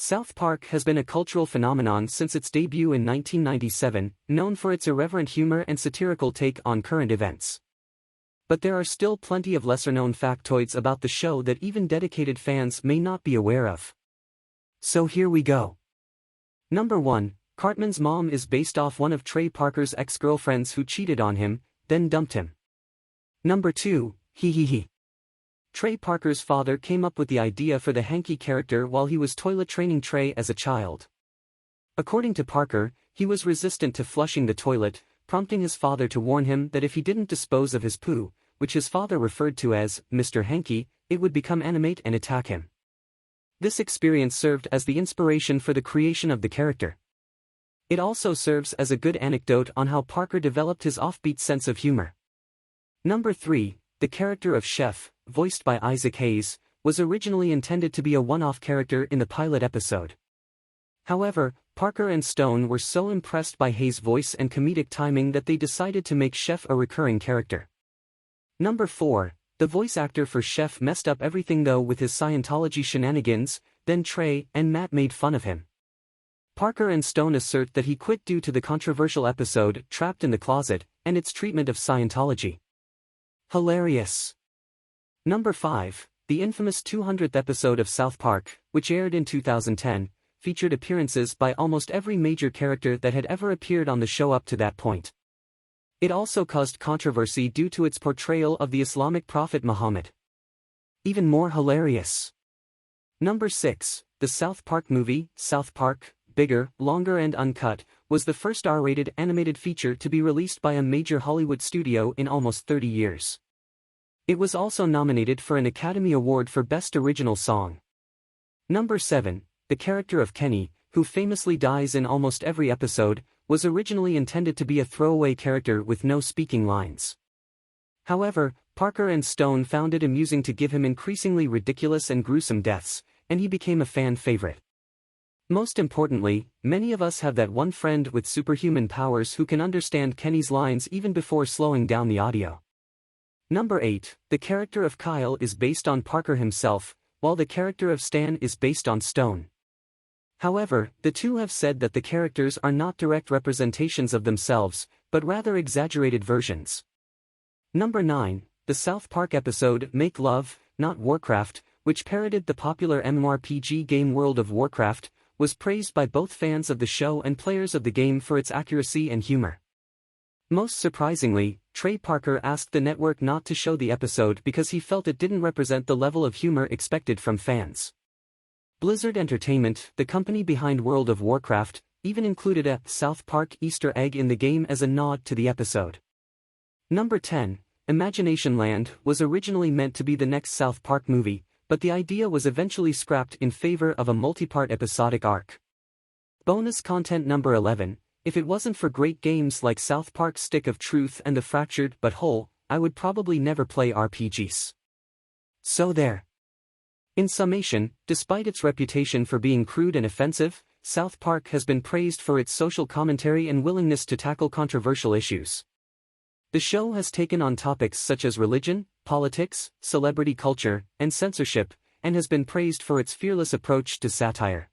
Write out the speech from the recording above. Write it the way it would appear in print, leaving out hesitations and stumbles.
South Park has been a cultural phenomenon since its debut in 1997, known for its irreverent humor and satirical take on current events. But there are still plenty of lesser-known factoids about the show that even dedicated fans may not be aware of. So here we go. Number 1. Cartman's mom is based off one of Trey Parker's ex-girlfriends who cheated on him, then dumped him. Number 2. He. Trey Parker's father came up with the idea for the Hanky character while he was toilet training Trey as a child. According to Parker, he was resistant to flushing the toilet, prompting his father to warn him that if he didn't dispose of his poo, which his father referred to as Mr. Hanky, it would become animate and attack him. This experience served as the inspiration for the creation of the character. It also serves as a good anecdote on how Parker developed his offbeat sense of humor. Number 3. The character of Chef, voiced by Isaac Hayes, was originally intended to be a one-off character in the pilot episode. However, Parker and Stone were so impressed by Hayes' voice and comedic timing that they decided to make Chef a recurring character. Number 4. The voice actor for Chef messed up everything though with his Scientology shenanigans, then Trey and Matt made fun of him. Parker and Stone assert that he quit due to the controversial episode Trapped in the Closet and its treatment of Scientology. Hilarious. Number 5. The infamous 200th episode of South Park, which aired in 2010, featured appearances by almost every major character that had ever appeared on the show up to that point. It also caused controversy due to its portrayal of the Islamic prophet Muhammad. Even more hilarious. Number 6. The South Park movie, South Park, Bigger, Longer and Uncut, was the first R-rated animated feature to be released by a major Hollywood studio in almost 30 years. It was also nominated for an Academy Award for Best Original Song. Number 7. The character of Kenny, who famously dies in almost every episode, was originally intended to be a throwaway character with no speaking lines. However, Parker and Stone found it amusing to give him increasingly ridiculous and gruesome deaths, and he became a fan favorite. Most importantly, many of us have that one friend with superhuman powers who can understand Kenny's lines even before slowing down the audio. Number 8. The character of Kyle is based on Parker himself, while the character of Stan is based on Stone. However, the two have said that the characters are not direct representations of themselves, but rather exaggerated versions. Number 9. The South Park episode Make Love, Not Warcraft, which parodied the popular MMORPG game World of Warcraft, was praised by both fans of the show and players of the game for its accuracy and humor. Most surprisingly, Trey Parker asked the network not to show the episode because he felt it didn't represent the level of humor expected from fans. Blizzard Entertainment, the company behind World of Warcraft, even included a South Park Easter egg in the game as a nod to the episode. Number 10. Imagination Land was originally meant to be the next South Park movie, but the idea was eventually scrapped in favor of a multi-part episodic arc. Bonus content number 11. If it wasn't for great games like South Park Stick of Truth and The Fractured But Whole, I would probably never play RPGs. So there. In summation, despite its reputation for being crude and offensive, South Park has been praised for its social commentary and willingness to tackle controversial issues. The show has taken on topics such as religion, politics, celebrity culture, and censorship, and has been praised for its fearless approach to satire.